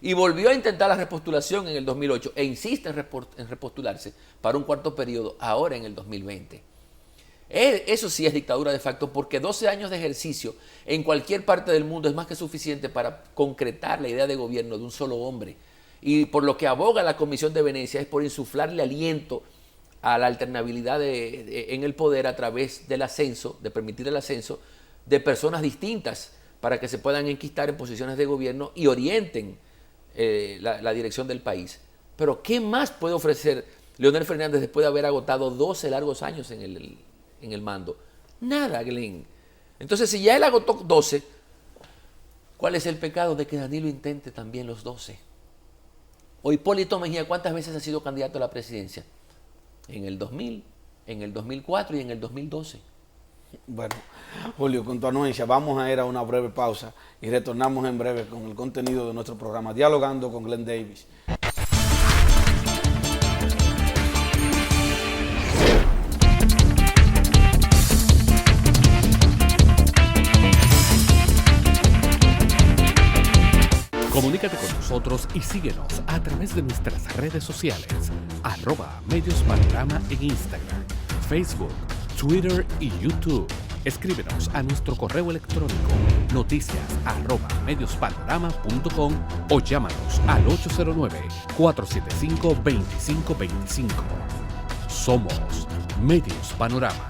y volvió a intentar la repostulación en el 2008 e insiste en repostularse para un 4º periodo ahora en el 2020. Eso sí es dictadura de facto, porque 12 años de ejercicio en cualquier parte del mundo es más que suficiente para concretar la idea de gobierno de un solo hombre. Y por lo que aboga la Comisión de Venecia es por insuflarle aliento a la alternabilidad en el poder a través del ascenso, de permitir el ascenso de personas distintas para que se puedan enquistar en posiciones de gobierno y orienten la dirección del país. Pero ¿qué más puede ofrecer Leonel Fernández después de haber agotado 12 largos años en el mando? Nada, Glenn. Entonces, si ya él agotó 12, ¿cuál es el pecado de que Danilo intente también los 12? O Hipólito Mejía, ¿cuántas veces ha sido candidato a la presidencia? En el 2000, en el 2004 y en el 2012.
Bueno, Julio, con tu anuencia, vamos a ir a una breve pausa y retornamos en breve con el contenido de nuestro programa, Dialogando con Glenn Davis.
Comunícate con nosotros y síguenos a través de nuestras redes sociales, @mediospanorama en Instagram, Facebook, Twitter y YouTube. Escríbenos a nuestro correo electrónico noticias@mediospanorama.com o llámanos al 809-475-2525. Somos Medios Panorama.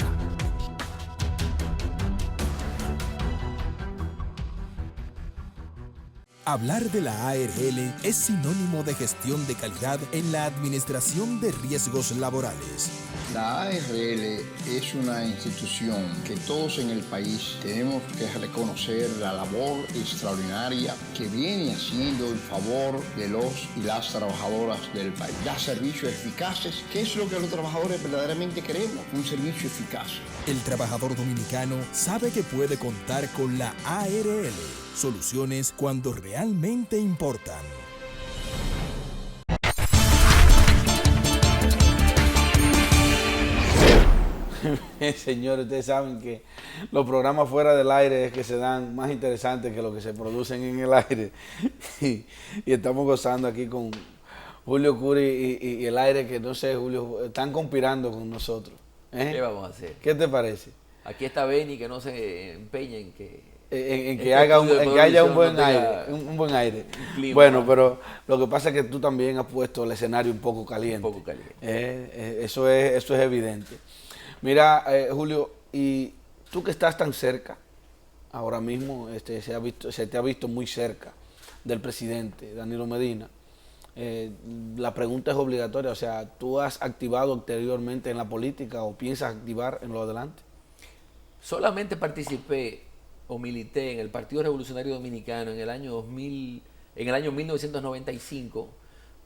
Hablar de la ARL es sinónimo de gestión de calidad en la administración de riesgos laborales.
La ARL es una institución que todos en el país tenemos que reconocer la labor extraordinaria que viene haciendo en favor de los y las trabajadoras del país. Da servicios eficaces, que es lo que los trabajadores verdaderamente queremos, un servicio eficaz.
El trabajador dominicano sabe que puede contar con la ARL. Soluciones cuando realmente importan.
Señores, ustedes saben que los programas fuera del aire es que se dan más interesantes que lo que se producen en el aire. Y estamos gozando aquí con Julio Curi y el aire que, no sé, Julio, están conspirando con nosotros.
¿Qué vamos a hacer?
¿Qué te parece?
Aquí está Beni, que no se empeña en que...
En que haya un buen aire, un buen aire. Bueno, pero lo que pasa es que tú también has puesto el escenario un poco caliente.
Un poco caliente.
Eso es evidente. Mira, Julio, y tú que estás tan cerca, ahora mismo se te ha visto muy cerca del presidente Danilo Medina. La pregunta es obligatoria, o sea, ¿tú has activado anteriormente en la política o piensas activar en lo adelante?
Solamente participé o milité en el Partido Revolucionario Dominicano en el año 1995,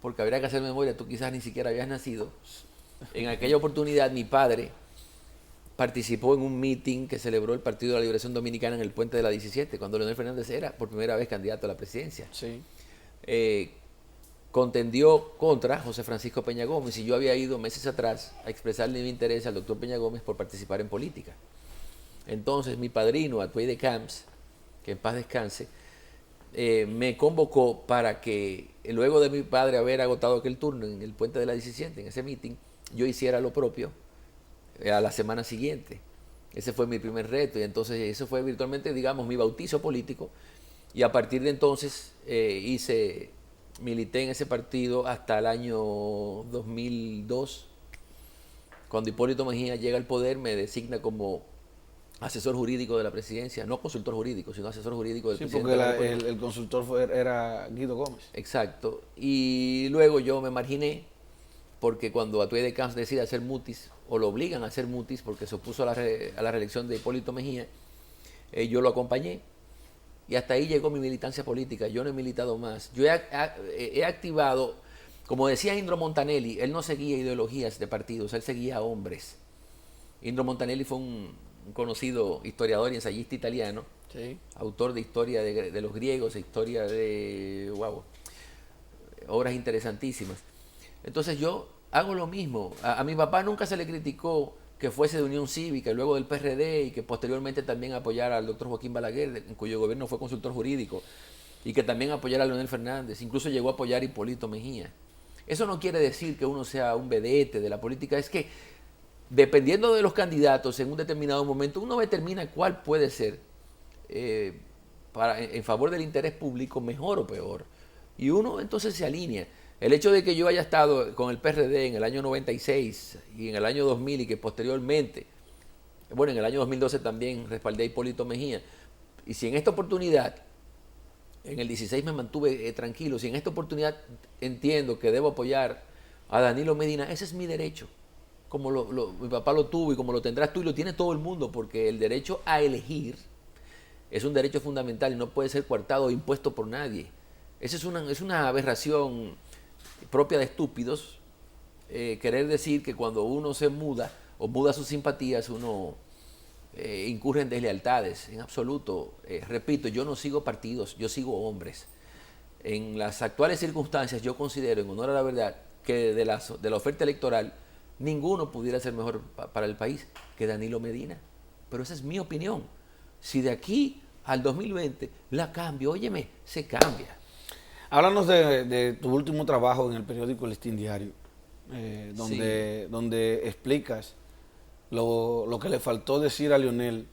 porque habría que hacer memoria, tú quizás ni siquiera habías nacido. En aquella oportunidad mi padre participó en un meeting que celebró el Partido de la Liberación Dominicana en el Puente de la 17, cuando Leonel Fernández era por primera vez candidato a la presidencia.
Sí.
Contendió contra José Francisco Peña Gómez y yo había ido meses atrás a expresarle mi interés al doctor Peña Gómez por participar en política. Entonces mi padrino, Atuey de Camps, que en paz descanse, me convocó para que luego de mi padre haber agotado aquel turno en el Puente de la 17, en ese meeting, yo hiciera lo propio a la semana siguiente. Ese fue mi primer reto y entonces eso fue virtualmente, digamos, mi bautizo político y a partir de entonces milité en ese partido hasta el año 2002, cuando Hipólito Mejía llega al poder, me designa como asesor jurídico de la presidencia, no consultor jurídico, sino asesor jurídico del presidente.
Sí, porque el consultor era Guido Gómez.
Exacto. Y luego yo me marginé, porque cuando Atuey de Camps decide hacer mutis, o lo obligan a hacer mutis, porque se opuso a la reelección de Hipólito Mejía, yo lo acompañé. Y hasta ahí llegó mi militancia política. Yo no he militado más. Yo he activado, como decía Indro Montanelli, él no seguía ideologías de partidos, él seguía hombres. Indro Montanelli fue un conocido historiador y ensayista italiano,
sí,
autor de historia de los griegos, historia de obras interesantísimas. Entonces yo hago lo mismo. A mi papá nunca se le criticó que fuese de Unión Cívica y luego del PRD y que posteriormente también apoyara al doctor Joaquín Balaguer, en cuyo gobierno fue consultor jurídico, y que también apoyara a Leonel Fernández, incluso llegó a apoyar a Hipólito Mejía. Eso no quiere decir que uno sea un vedette de la política, es que dependiendo de los candidatos en un determinado momento, uno determina cuál puede ser en favor del interés público mejor o peor. Y uno entonces se alinea. El hecho de que yo haya estado con el PRD en el año 96 y en el año 2000 y que posteriormente, bueno, en el año 2012 también respaldé a Hipólito Mejía, y si en esta oportunidad, en el 16 me mantuve tranquilo, si en esta oportunidad entiendo que debo apoyar a Danilo Medina, ese es mi derecho. Como mi papá lo tuvo y como lo tendrás tú y lo tiene todo el mundo, porque el derecho a elegir es un derecho fundamental y no puede ser coartado o impuesto por nadie. Esa es una aberración propia de estúpidos, querer decir que cuando uno se muda o muda sus simpatías, uno incurre en deslealtades. En absoluto. Repito, yo no sigo partidos, yo sigo hombres. En las actuales circunstancias yo considero, en honor a la verdad, que de la oferta electoral ninguno pudiera ser mejor para el país que Danilo Medina. Pero esa es mi opinión. Si de aquí al 2020 la cambio, óyeme, se cambia.
Háblanos de tu último trabajo en el periódico El Listín Diario, donde explicas lo que le faltó decir a Leonel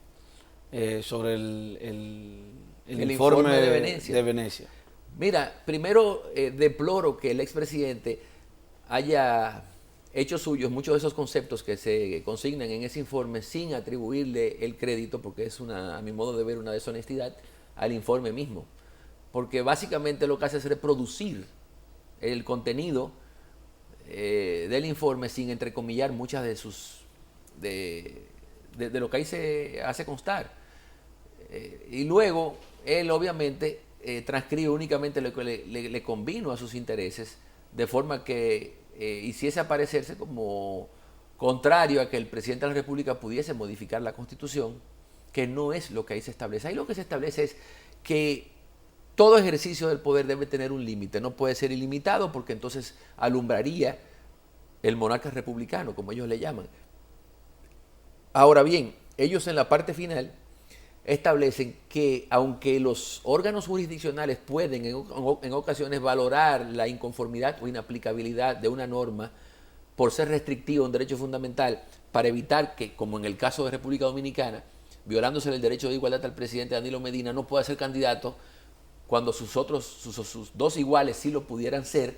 sobre el informe de Venecia.
Mira, primero deploro que el expresidente haya hecho suyos muchos de esos conceptos que se consignan en ese informe sin atribuirle el crédito, porque es a mi modo de ver, una deshonestidad al informe mismo. Porque básicamente lo que hace es reproducir el contenido del informe sin entrecomillar muchas de lo que ahí se hace constar. Y luego él obviamente transcribe únicamente lo que le convino a sus intereses, de forma que hiciese aparecerse como contrario a que el presidente de la República pudiese modificar la Constitución, que no es lo que ahí se establece. Ahí lo que se establece es que todo ejercicio del poder debe tener un límite, no puede ser ilimitado porque entonces alumbraría el monarca republicano, como ellos le llaman. Ahora bien, ellos en la parte final establecen que aunque los órganos jurisdiccionales pueden en ocasiones valorar la inconformidad o inaplicabilidad de una norma por ser restrictiva a un derecho fundamental para evitar que, como en el caso de República Dominicana, violándose el derecho de igualdad al presidente Danilo Medina, no pueda ser candidato cuando sus dos iguales sí lo pudieran ser,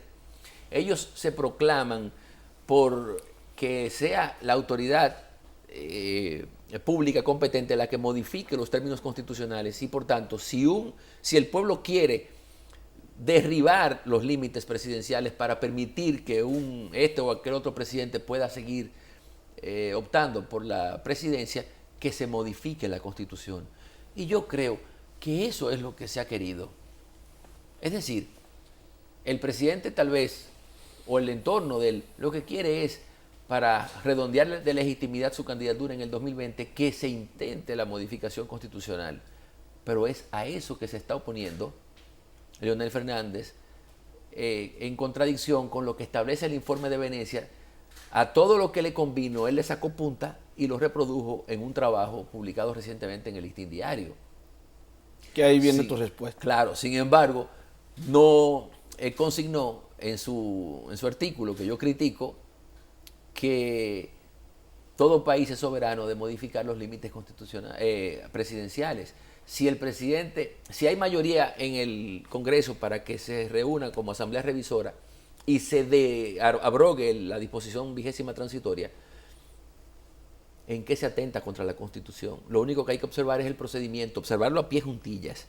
ellos se proclaman por que sea la autoridad pública competente la que modifique los términos constitucionales y, por tanto, si el pueblo quiere derribar los límites presidenciales para permitir que este o aquel otro presidente pueda seguir optando por la presidencia, que se modifique la Constitución. Y yo creo que eso es lo que se ha querido. Es decir, el presidente tal vez, o el entorno de él, lo que quiere es, para redondear de legitimidad su candidatura en el 2020, que se intente la modificación constitucional. Pero es a eso que se está oponiendo Leonel Fernández, en contradicción con lo que establece el informe de Venecia. A todo lo que le convino, él le sacó punta y lo reprodujo en un trabajo publicado recientemente en el Listín Diario.
Que ahí viene tu respuesta.
Claro, sin embargo, no consignó en su artículo, que yo critico, que todo país es soberano de modificar los límites constitucionales, presidenciales. Si hay mayoría en el Congreso para que se reúna como asamblea revisora y se abrogue la disposición 20ª transitoria, ¿en qué se atenta contra la Constitución? Lo único que hay que observar es el procedimiento, observarlo a pie juntillas,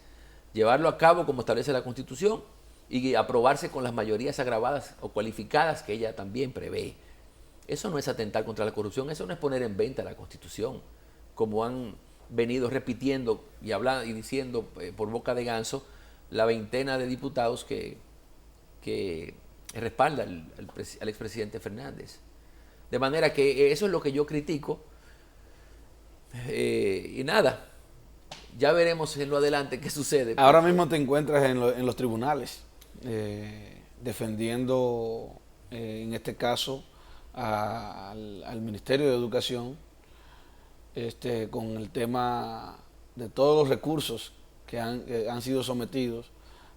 llevarlo a cabo como establece la Constitución y aprobarse con las mayorías agravadas o cualificadas que ella también prevé. Eso no es atentar contra la corrupción, eso no es poner en venta la Constitución, como han venido repitiendo y hablando y diciendo por boca de ganso la veintena de diputados que respalda al expresidente Fernández. De manera que eso es lo que yo critico. Y nada, ya veremos en lo adelante qué sucede.
Ahora mismo te encuentras en los tribunales defendiendo, en este caso, al Ministerio de Educación, con el tema de todos los recursos que han sido sometidos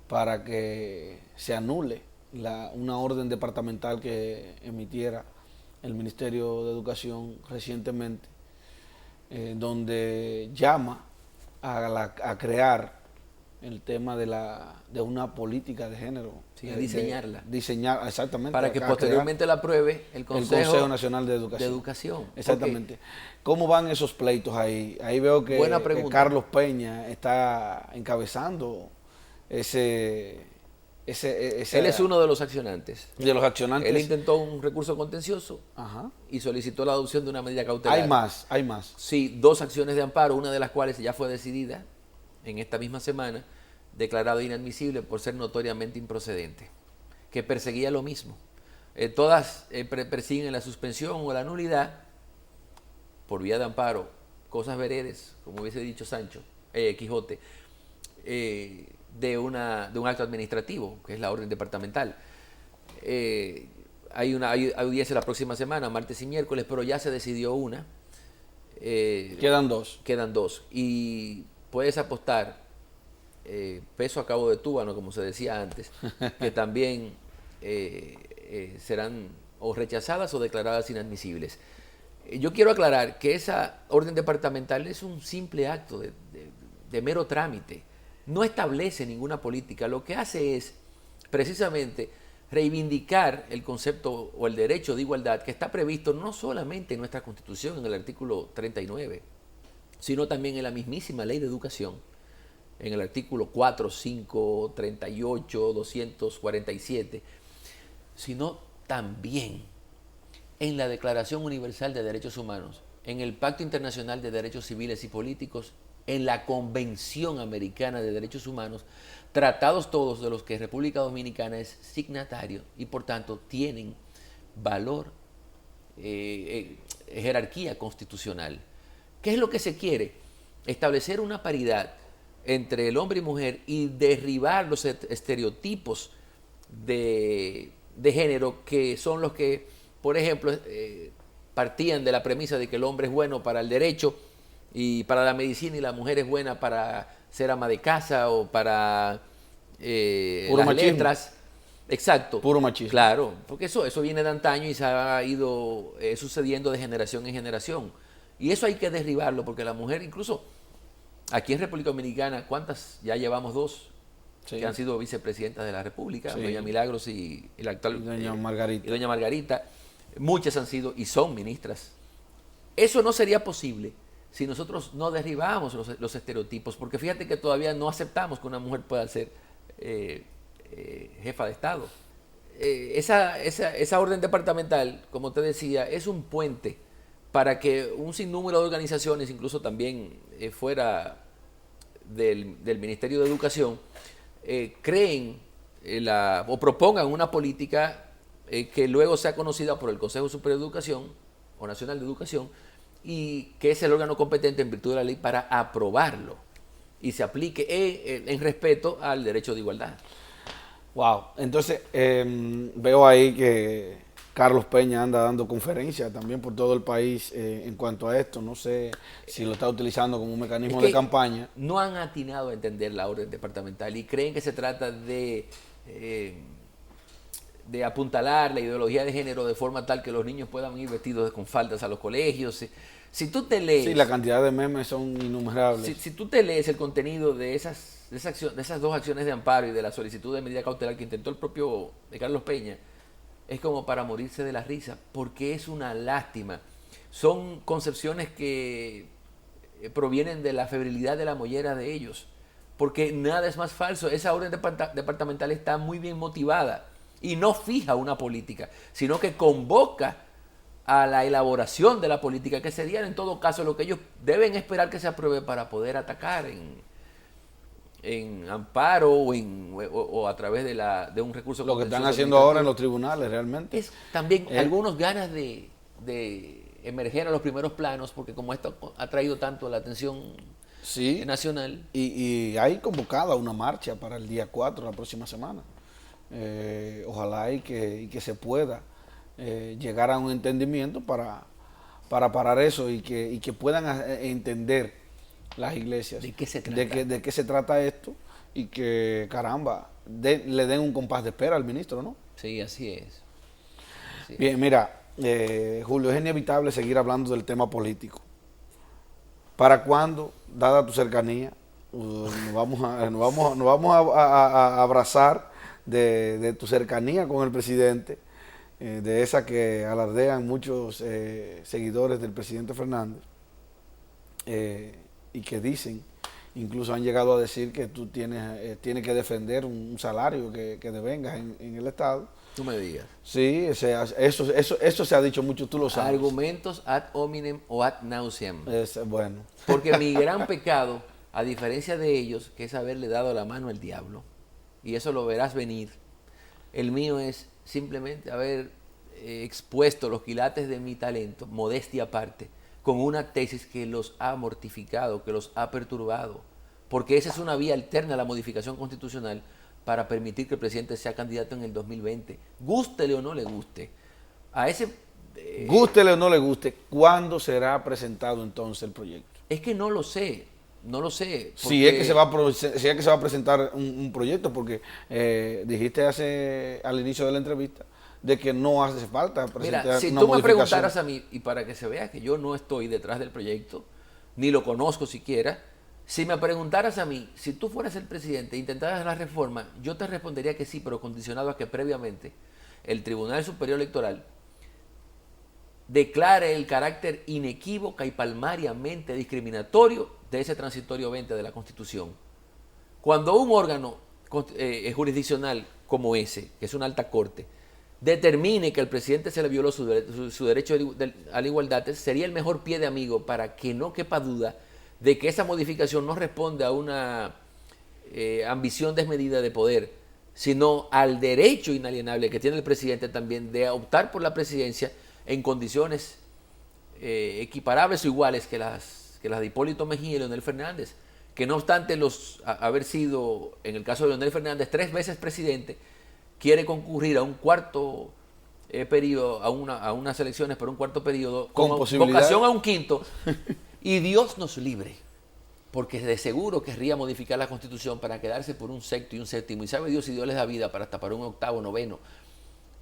para que se anule una orden departamental que emitiera el Ministerio de Educación recientemente, donde llama a crear el tema de una política de género.
Sí, a diseñarla.
Diseñar, exactamente.
Para que posteriormente la apruebe el Consejo
Nacional de Educación.
Exactamente.
Exactamente. ¿Cómo van esos pleitos ahí? Ahí veo que Carlos Peña está encabezando ese
él es uno de los accionantes.
De los accionantes.
Él intentó un recurso contencioso.
Ajá.
Y solicitó la adopción de una medida cautelar.
Hay más.
Sí, 2 acciones de amparo, una de las cuales ya fue decidida en esta misma semana, declarado inadmisible por ser notoriamente improcedente, que perseguía lo mismo. Todas persiguen la suspensión o la nulidad por vía de amparo, cosas veredes, como hubiese dicho Quijote, de un acto administrativo, que es la orden departamental. Hay audiencia la próxima semana, martes y miércoles, pero ya se decidió una.
Quedan 2.
Quedan 2. Y puedes apostar, peso a cabo de túbano, como se decía antes, que también serán o rechazadas o declaradas inadmisibles. Yo quiero aclarar que esa orden departamental es un simple acto de mero trámite. No establece ninguna política. Lo que hace es precisamente reivindicar el concepto o el derecho de igualdad que está previsto no solamente en nuestra Constitución, en el artículo 39, sino también en la mismísima Ley de Educación, en el artículo 4, 5, 38, 247, sino también en la Declaración Universal de Derechos Humanos, en el Pacto Internacional de Derechos Civiles y Políticos, en la Convención Americana de Derechos Humanos, tratados todos de los que República Dominicana es signatario y por tanto tienen valor, jerarquía constitucional. ¿Qué es lo que se quiere? Establecer una paridad entre el hombre y mujer y derribar los estereotipos de género que son los que, por ejemplo, partían de la premisa de que el hombre es bueno para el derecho y para la medicina y la mujer es buena para ser ama de casa o para
Puro
las
machismo.
letras. Exacto.
Puro machismo.
Claro, porque eso viene de antaño y se ha ido sucediendo de generación en generación. Y eso hay que derribarlo, porque la mujer, incluso aquí en República Dominicana, ¿cuántas? Ya llevamos 2
Sí.
que han sido vicepresidentas de la República,
Sí.
doña Milagros y la actual
Y doña Margarita.
y doña Margarita. Muchas han sido y son ministras. Eso no sería posible si nosotros no derribamos los estereotipos, porque fíjate que todavía no aceptamos que una mujer pueda ser jefa de Estado. Esa orden departamental, como te decía, es un puente para que un sinnúmero de organizaciones, incluso también fuera del Ministerio de Educación, creen o propongan una política que luego sea conocida por el Consejo Superior de Educación o Nacional de Educación, y que es el órgano competente en virtud de la ley para aprobarlo y se aplique en respeto al derecho de igualdad.
Wow. Entonces, veo ahí que Carlos Peña anda dando conferencias también por todo el país en cuanto a esto. No sé si lo está utilizando como un mecanismo de campaña.
No han atinado a entender la orden departamental y creen que se trata de apuntalar la ideología de género de forma tal que los niños puedan ir vestidos con faldas a los colegios. Si tú te lees...
Sí, la cantidad de memes son innumerables.
Si tú te lees el contenido de esas 2 acciones de amparo y de la solicitud de medida cautelar que intentó el propio Carlos Peña, es como para morirse de la risa, porque es una lástima. Son concepciones que provienen de la febrilidad de la mollera de ellos, porque nada es más falso. Esa orden departamental está muy bien motivada y no fija una política, sino que convoca a la elaboración de la política, que sería en todo caso lo que ellos deben esperar que se apruebe para poder atacar en amparo o a través de un recurso.
Lo que están haciendo ahora en los tribunales realmente.
Es también algunos ganas de emerger a los primeros planos, porque como esto ha traído tanto la atención nacional.
Y hay convocada una marcha para el día 4, la próxima semana. Ojalá y que se pueda llegar a un entendimiento para parar eso y que puedan entender las iglesias
¿De qué se trata?
de qué se trata esto y que, caramba, le den un compás de espera al ministro, ¿no?
Sí, así es.
Bien, mira, Julio, es inevitable seguir hablando del tema político. ¿Para cuándo, dada tu cercanía, nos vamos a abrazar de tu cercanía con el presidente, de esa que alardean muchos seguidores del presidente Fernández, y que dicen, incluso han llegado a decir que tú tienes que defender un salario que devengas en el Estado?
Tú me digas.
Sí, eso se ha dicho mucho, tú lo sabes.
Argumentos ad hominem o ad nauseam.
Bueno.
Porque mi gran pecado, a diferencia de ellos, que es haberle dado la mano al diablo, y eso lo verás venir, el mío es simplemente haber expuesto los quilates de mi talento, modestia aparte, con una tesis que los ha mortificado, que los ha perturbado, porque esa es una vía alterna a la modificación constitucional para permitir que el presidente sea candidato en el 2020, gústele o no le guste.
Gústele o no le guste, ¿cuándo será presentado entonces el proyecto?
Es que no lo sé.
Si es que se va a presentar un proyecto, porque dijiste al inicio de la entrevista de que no hace falta presentar una modificación.
Si tú me preguntaras a mí, y para que se vea que yo no estoy detrás del proyecto, ni lo conozco siquiera, si me preguntaras a mí, si tú fueras el presidente e intentaras la reforma, yo te respondería que sí, pero condicionado a que previamente el Tribunal Superior Electoral declare el carácter inequívoca y palmariamente discriminatorio de ese transitorio 20 de la Constitución. Cuando un órgano jurisdiccional como ese, que es una alta corte, determine que al presidente se le violó su derecho a la igualdad, sería el mejor pie de amigo para que no quepa duda de que esa modificación no responde a una ambición desmedida de poder, sino al derecho inalienable que tiene el presidente también de optar por la presidencia en condiciones equiparables o iguales que las de Hipólito Mejía y Leonel Fernández, que no obstante haber sido, en el caso de Leonel Fernández, 3 veces presidente, quiere concurrir a un cuarto periodo, a unas elecciones por un cuarto periodo, con vocación a un quinto, Y Dios nos libre, porque de seguro querría modificar la Constitución para quedarse por un sexto y un séptimo. Y sabe Dios si Dios les da vida para hasta para un octavo, noveno.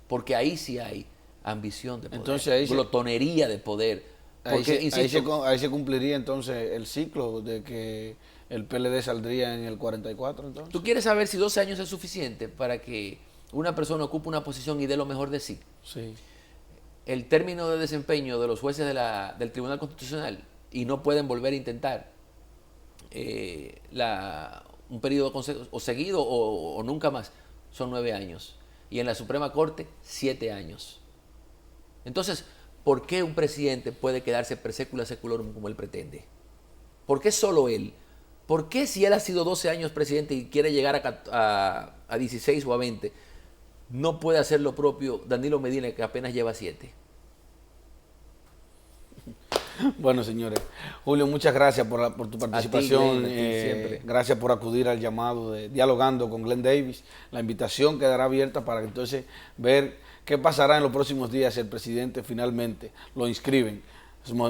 Porque ahí sí hay ambición de poder,
entonces, ahí
glotonería de poder. Porque,
ahí se cumpliría entonces el ciclo de que el PLD saldría en el 44 entonces.
¿Tú quieres saber si 12 años es suficiente para que una persona ocupe una posición y dé lo mejor de sí?
Sí.
El término de desempeño de los jueces del Tribunal Constitucional y no pueden volver a intentar un periodo o seguido o nunca más, son 9 años. Y en la Suprema Corte, 7 años. Entonces, ¿por qué un presidente puede quedarse per secula seculorum como él pretende? ¿Por qué solo él? ¿Por qué si él ha sido 12 años presidente y quiere llegar a 16 o a 20, no puede hacer lo propio Danilo Medina, que apenas lleva 7?
Bueno, señores, Julio, muchas gracias por tu participación.
A ti, siempre.
Gracias por acudir al llamado de Dialogando con Glenn Davis. La invitación quedará abierta para que entonces ver qué pasará en los próximos días si el presidente finalmente lo inscriben.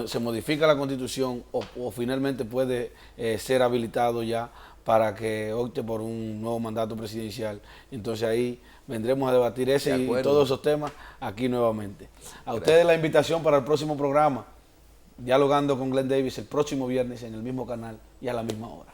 Se modifica la Constitución o finalmente puede ser habilitado ya para que opte por un nuevo mandato presidencial. Entonces ahí vendremos a debatir ese y todos esos temas aquí nuevamente. A ustedes la invitación para el próximo programa, Dialogando con Glenn Davis, el próximo viernes en el mismo canal y a la misma hora.